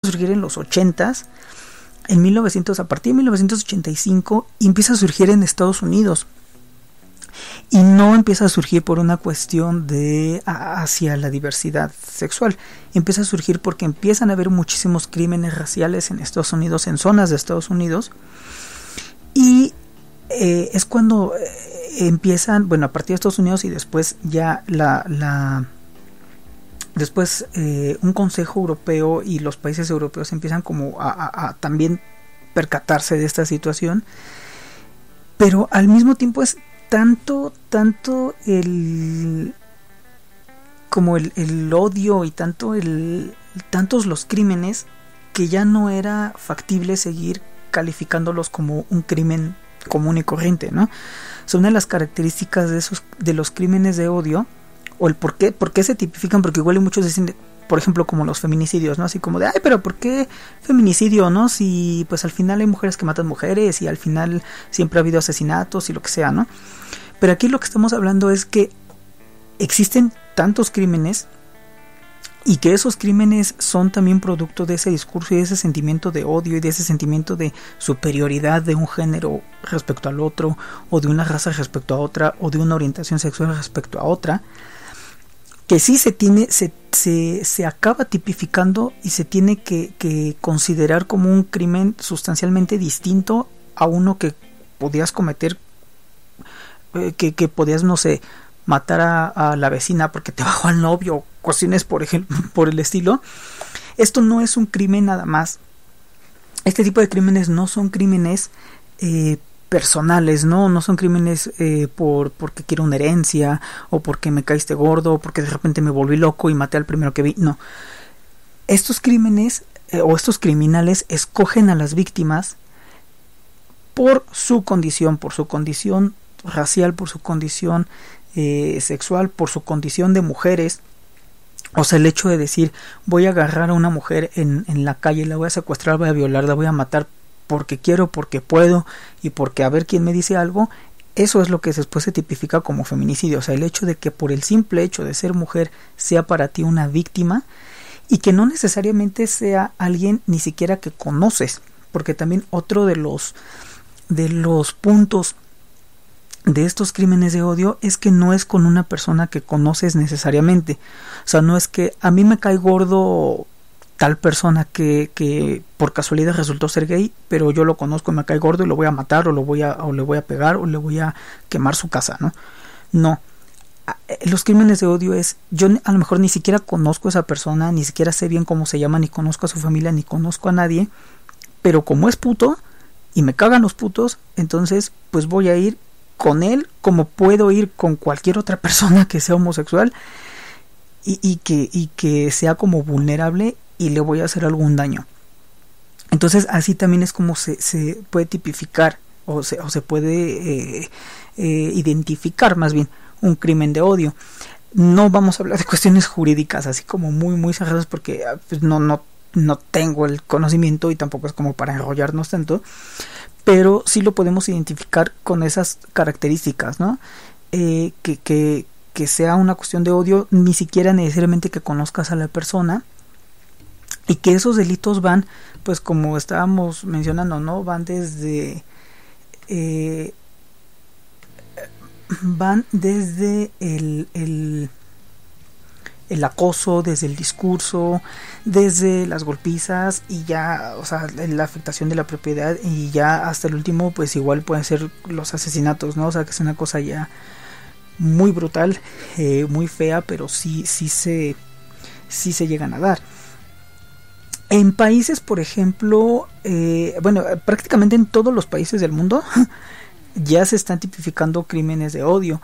surgir en los 80s, a partir de 1985, y empieza a surgir en Estados Unidos. Y no empieza a surgir por una cuestión de hacia la diversidad sexual. Empieza a surgir porque empiezan a haber muchísimos crímenes raciales en Estados Unidos, en zonas de Estados Unidos. Y es cuando empiezan, bueno, a partir de Estados Unidos, y después ya después un Consejo Europeo y los países europeos empiezan como a también percatarse de esta situación. Pero al mismo tiempo es tanto el odio y tantos los crímenes, que ya no era factible seguir calificándolos como un crimen común y corriente, ¿no? Son una de las características de los crímenes de odio, o el por qué se tipifican, porque igual muchos dicen, por ejemplo, como los feminicidios, ¿no? Así como de, ay, pero ¿por qué feminicidio, no? Si pues al final hay mujeres que matan mujeres, y al final siempre ha habido asesinatos y lo que sea, ¿no? Pero aquí lo que estamos hablando es que existen tantos crímenes, y que esos crímenes son también producto de ese discurso y de ese sentimiento de odio y de ese sentimiento de superioridad de un género respecto al otro, o de una raza respecto a otra, o de una orientación sexual respecto a otra, que sí se acaba tipificando y se tiene que considerar como un crimen sustancialmente distinto a uno que podías cometer, que podías, no sé, matar a la vecina porque te bajó al novio, cuestiones por ejemplo por el estilo. Esto no es un crimen nada más. Este tipo de crímenes no son crímenes personales, no son crímenes porque quiero una herencia, o porque me caíste gordo, o porque de repente me volví loco y maté al primero que vi. No, estos crímenes o estos criminales escogen a las víctimas por su condición racial, por su condición sexual, por su condición de mujeres. O sea, el hecho de decir, voy a agarrar a una mujer en la calle, la voy a secuestrar, voy a violar, la voy a matar porque quiero, porque puedo, y porque a ver quién me dice algo, eso es lo que después se tipifica como feminicidio. O sea, el hecho de que por el simple hecho de ser mujer sea para ti una víctima, y que no necesariamente sea alguien ni siquiera que conoces, porque también otro de los puntos de estos crímenes de odio es que no es con una persona que conoces necesariamente. O sea, no es que a mí me cae gordo tal persona que por casualidad resultó ser gay, pero yo lo conozco y me cae gordo y lo voy a matar, o le voy a pegar, o le voy a quemar su casa, ¿no? No. Los crímenes de odio es, yo a lo mejor ni siquiera conozco a esa persona, ni siquiera sé bien cómo se llama, ni conozco a su familia, ni conozco a nadie, pero como es puto y me cagan los putos, entonces pues voy a ir con él como puedo ir con cualquier otra persona que sea homosexual y que sea como vulnerable, y le voy a hacer algún daño. Entonces así también es como se puede tipificar o se puede identificar más bien un crimen de odio. No vamos a hablar de cuestiones jurídicas así como muy muy cerradas, porque pues, no tengo el conocimiento y tampoco es como para enrollarnos tanto, pero sí lo podemos identificar con esas características, ¿no? Que sea una cuestión de odio, ni siquiera necesariamente que conozcas a la persona, y que esos delitos van, pues como estábamos mencionando, ¿no? Van desde el acoso, desde el discurso, desde las golpizas, y ya, o sea, la afectación de la propiedad, y ya hasta el último, pues igual pueden ser los asesinatos, ¿no? O sea, que es una cosa ya muy brutal, muy fea, pero sí se llegan a dar. En países, por ejemplo, bueno, prácticamente en todos los países del mundo ya se están tipificando crímenes de odio,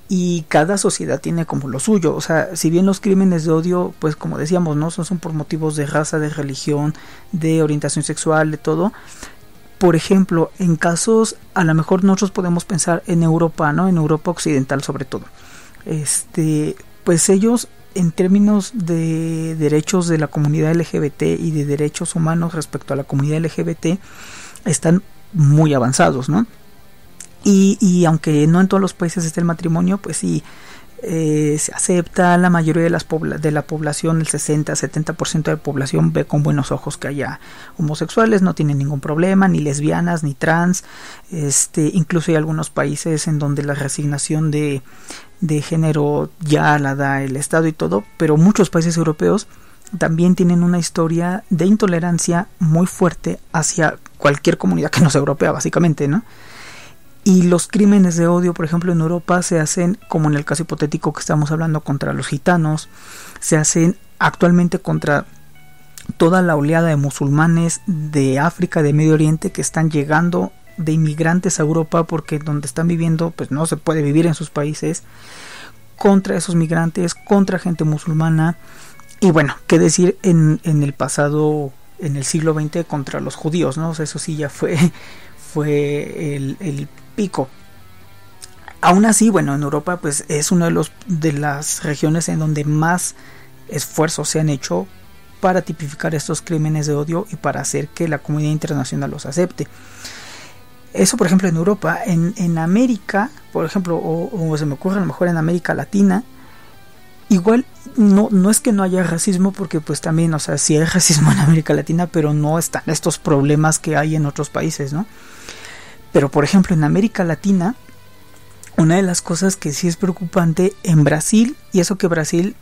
y cada sociedad tiene como lo suyo. O sea, si bien los crímenes de odio, pues como decíamos, no son por motivos de raza, de religión, de orientación sexual, de todo. Por ejemplo, en casos, a lo mejor nosotros podemos pensar en Europa, ¿no? En Europa occidental sobre todo. Pues ellos, en términos de derechos de la comunidad LGBT y de derechos humanos respecto a la comunidad LGBT, están muy avanzados, ¿no? Y aunque no en todos los países esté el matrimonio, pues sí, se acepta, la mayoría de la población, el 60-70% de la población ve con buenos ojos que haya homosexuales, no tienen ningún problema, ni lesbianas, ni trans, incluso hay algunos países en donde la reasignación de género ya la da el Estado y todo, pero muchos países europeos también tienen una historia de intolerancia muy fuerte hacia cualquier comunidad que no sea europea, básicamente, ¿no? Y los crímenes de odio, por ejemplo, en Europa se hacen, como en el caso hipotético que estamos hablando, contra los gitanos, se hacen actualmente contra toda la oleada de musulmanes de África, de Medio Oriente, que están llegando de inmigrantes a Europa porque donde están viviendo pues no se puede vivir en sus países, contra esos migrantes, contra gente musulmana. Y bueno, qué decir en el pasado, en el siglo XX, contra los judíos, ¿no? O sea, eso sí ya fue el pico. Aún así, bueno, en Europa pues es una de las regiones en donde más esfuerzos se han hecho para tipificar estos crímenes de odio y para hacer que la comunidad internacional los acepte. Eso, por ejemplo, en Europa. En América, por ejemplo, o se me ocurre a lo mejor en América Latina, igual no es que no haya racismo, porque pues también, o sea, sí hay racismo en América Latina, pero no están estos problemas que hay en otros países, ¿no? Pero por ejemplo en América Latina, una de las cosas que sí es preocupante en Brasil, y eso que Brasil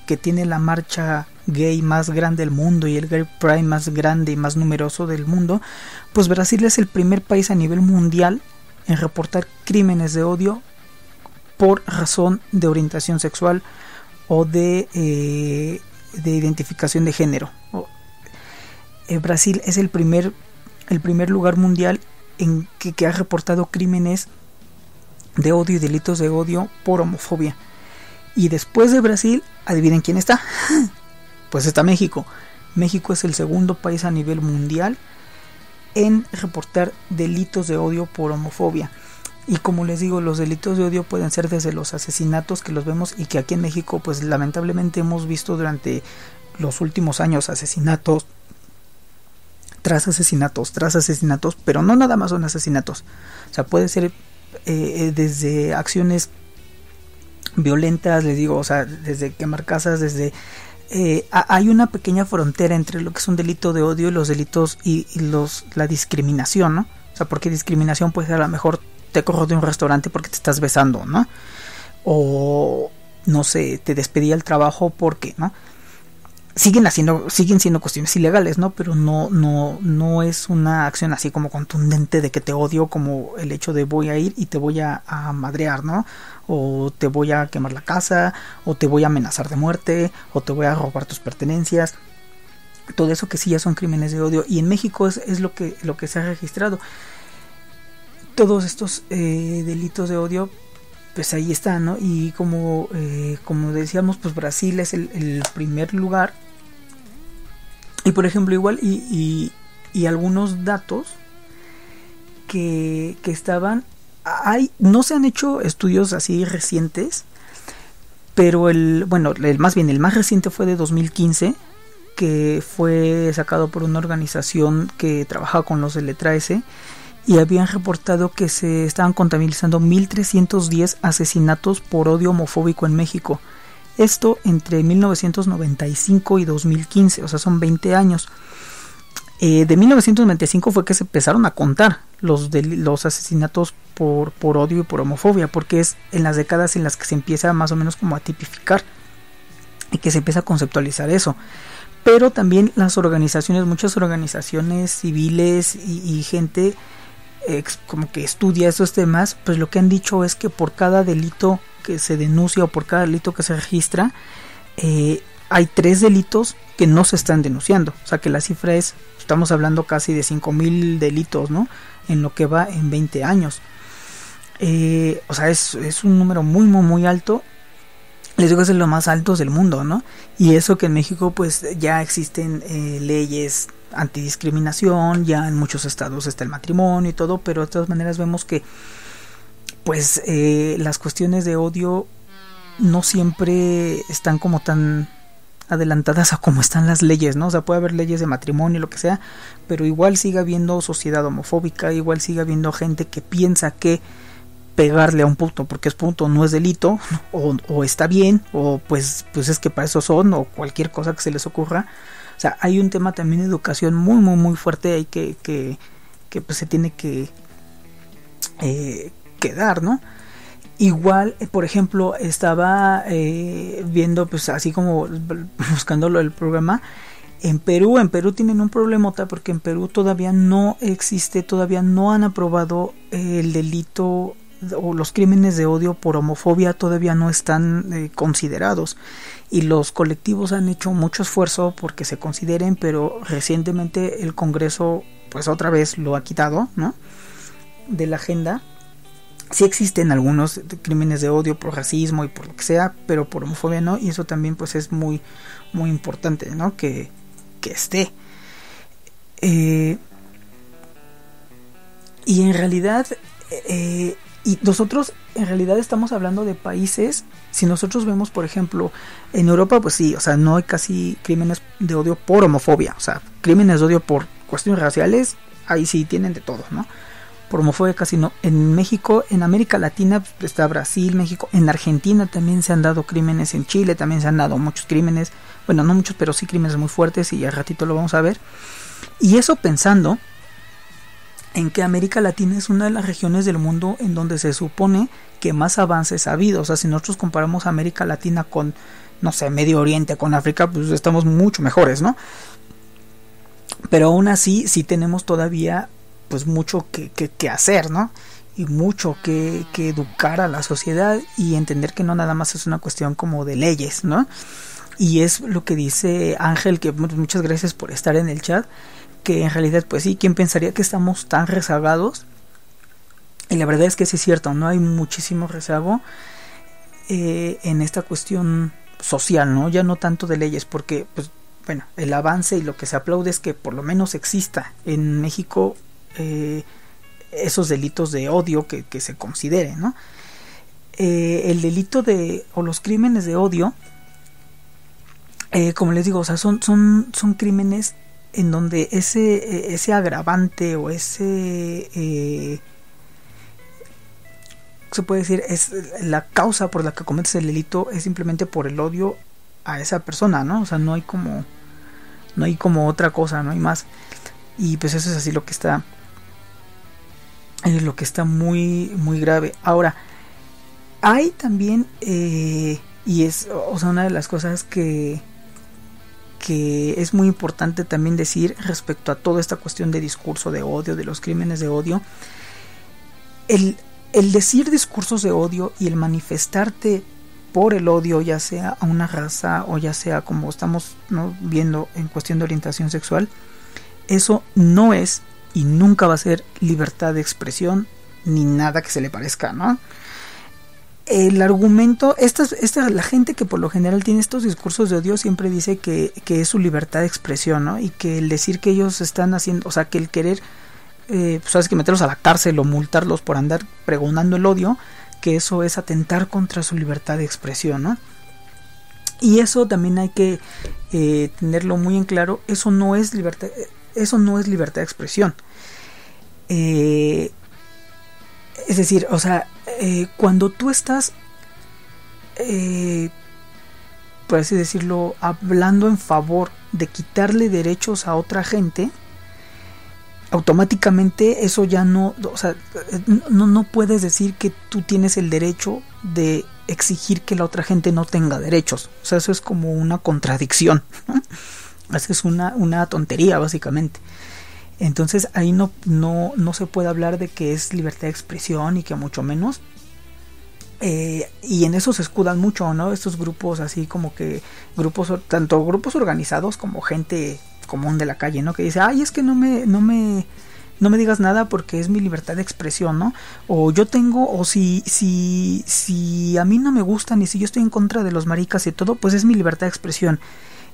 que tiene la marcha gay más grande del mundo y el Gay Pride más grande y más numeroso del mundo, pues Brasil es el primer país a nivel mundial en reportar crímenes de odio por razón de orientación sexual o de identificación de género. Brasil es el primer lugar mundial en que ha reportado crímenes de odio y delitos de odio por homofobia. Y después de Brasil, adivinen quién está. Pues está México. México es el segundo país a nivel mundial en reportar delitos de odio por homofobia. Y como les digo, los delitos de odio pueden ser desde los asesinatos, que los vemos y que aquí en México pues lamentablemente hemos visto durante los últimos años asesinatos tras asesinatos, pero no nada más son asesinatos. O sea, puede ser desde acciones violentas, les digo, o sea, desde quemar casas, desde... hay una pequeña frontera entre lo que es un delito de odio y los delitos y la discriminación, ¿no? O sea, porque discriminación puede ser a lo mejor te corro de un restaurante porque te estás besando, ¿no? O, no sé, te despedí al trabajo porque, ¿no? Siguen siendo cuestiones ilegales, ¿no? Pero no es una acción así como contundente de que te odio, como el hecho de voy a ir y te voy a madrear, ¿no? O te voy a quemar la casa, o te voy a amenazar de muerte, o te voy a robar tus pertenencias. Todo eso que sí ya son crímenes de odio. Y en México es lo que se ha registrado. Todos estos delitos de odio, pues ahí están, ¿no? Y como decíamos, pues Brasil es el primer lugar. Y por ejemplo, igual, y algunos datos que estaban... no se han hecho estudios así recientes, pero el más reciente fue de 2015, que fue sacado por una organización que trabaja con los de letra S, y habían reportado que se estaban contabilizando 1.310 asesinatos por odio homofóbico en México. Esto entre 1995 y 2015, o sea, son 20 años. De 1995 fue que se empezaron a contar los asesinatos por odio y por homofobia, porque es en las décadas en las que se empieza más o menos como a tipificar y que se empieza a conceptualizar eso. Pero también muchas organizaciones civiles y gente como que estudia esos temas, pues lo que han dicho es que por cada delito que se denuncia o por cada delito que se registra, hay 3 delitos que no se están denunciando. O sea que la cifra estamos hablando casi de 5,000 delitos, ¿no? En lo que va en 20 años. O sea, es un número muy, muy, muy alto. Les digo que es de los más altos del mundo, ¿no? Y eso que en México pues ya existen leyes antidiscriminación, ya en muchos estados está el matrimonio y todo, pero de todas maneras vemos que pues las cuestiones de odio no siempre están como tan adelantadas a como están las leyes, ¿no? O sea, puede haber leyes de matrimonio, lo que sea, pero igual sigue habiendo sociedad homofóbica, igual sigue habiendo gente que piensa que pegarle a un punto porque es punto, no es delito, o está bien, o pues es que para eso son, o cualquier cosa que se les ocurra. O sea, hay un tema también de educación muy muy muy fuerte ahí que pues se tiene que dar, ¿no? Igual, por ejemplo, estaba viendo, pues así como buscándolo el programa. En Perú tienen un problemota porque en Perú todavía no existe, todavía no han aprobado el delito o los crímenes de odio por homofobia, todavía no están considerados, y los colectivos han hecho mucho esfuerzo porque se consideren, pero recientemente el Congreso pues otra vez lo ha quitado, ¿no?, de la agenda. Sí existen algunos crímenes de odio por racismo y por lo que sea, pero por homofobia no, y eso también pues es muy muy importante, ¿no?, que esté. Y en realidad y nosotros en realidad estamos hablando de países. Si nosotros vemos, por ejemplo, en Europa, pues sí, o sea, no hay casi crímenes de odio por homofobia. O sea, crímenes de odio por cuestiones raciales, ahí sí tienen de todo, ¿no? Por homofobia casi no. En México, en América Latina, pues, está Brasil, México. En Argentina también se han dado crímenes, en Chile también se han dado muchos crímenes. Bueno, no muchos, pero sí crímenes muy fuertes, y al ratito lo vamos a ver. Y eso pensando en que América Latina es una de las regiones del mundo en donde se supone que más avances ha habido. O sea, si nosotros comparamos América Latina con, no sé, Medio Oriente, con África, pues estamos mucho mejores, ¿no? Pero aún así, sí tenemos todavía pues mucho que hacer, ¿no? Y mucho que educar a la sociedad y entender que no nada más es una cuestión como de leyes, ¿no? Y es lo que dice Ángel, que muchas gracias por estar en el chat, que en realidad pues sí, ¿quién pensaría que estamos tan rezagados? Y la verdad es que sí es cierto, no hay muchísimo rezago en esta cuestión social, ¿no? Ya no tanto de leyes, porque pues bueno, el avance y lo que se aplaude es que por lo menos exista en México esos delitos de odio que se consideren, ¿no? El delito o los crímenes de odio, como les digo, o sea, son crímenes en donde ese agravante o ese se puede decir, es la causa por la que cometes el delito es simplemente por el odio a esa persona, ¿no? O sea, no hay como otra cosa, no hay más. Y pues eso es así lo que está muy muy grave. Ahora, hay también y es, o sea, una de las cosas que es muy importante también decir respecto a toda esta cuestión de discurso de odio, de los crímenes de odio, el decir discursos de odio y el manifestarte por el odio, ya sea a una raza o ya sea como estamos, ¿no?, viendo en cuestión de orientación sexual, eso no es y nunca va a ser libertad de expresión ni nada que se le parezca, ¿no? El argumento, la gente que por lo general tiene estos discursos de odio siempre dice que es su libertad de expresión, ¿no? Y que el decir que ellos están haciendo, o sea, que el querer, pues sabes, que meterlos a la cárcel o multarlos por andar pregonando el odio, que eso es atentar contra su libertad de expresión, ¿no? Y eso también hay que tenerlo muy en claro. Eso no es libertad de expresión. Es decir, o sea, cuando tú estás, por así decirlo, hablando en favor de quitarle derechos a otra gente, automáticamente eso ya no, o sea, no puedes decir que tú tienes el derecho de exigir que la otra gente no tenga derechos. O sea, eso es como una contradicción, ¿no? Eso es una tontería, básicamente. Entonces ahí no se puede hablar de que es libertad de expresión, y que mucho menos. Y en eso se escudan mucho, ¿no? Estos grupos así como que tanto grupos organizados como gente común de la calle, ¿no? Que dice, ay, es que no me digas nada porque es mi libertad de expresión, ¿no? O yo tengo, o si a mí no me gustan y si yo estoy en contra de los maricas y todo, pues es mi libertad de expresión.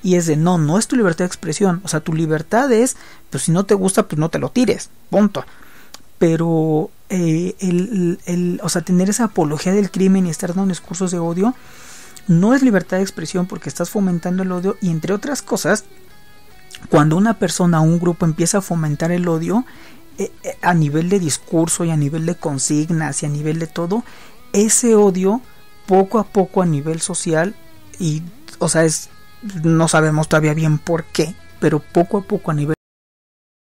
Y es de, no es tu libertad de expresión. O sea, tu libertad es, pues si no te gusta, pues no te lo tires, punto. Pero o sea, tener esa apología del crimen y estar dando discursos de odio no es libertad de expresión, porque estás fomentando el odio. Y entre otras cosas, cuando una persona o un grupo empieza a fomentar el odio, a nivel de discurso y a nivel de consignas y a nivel de todo, ese odio poco a poco a nivel social, y o sea, no sabemos todavía bien por qué, pero poco a poco a nivel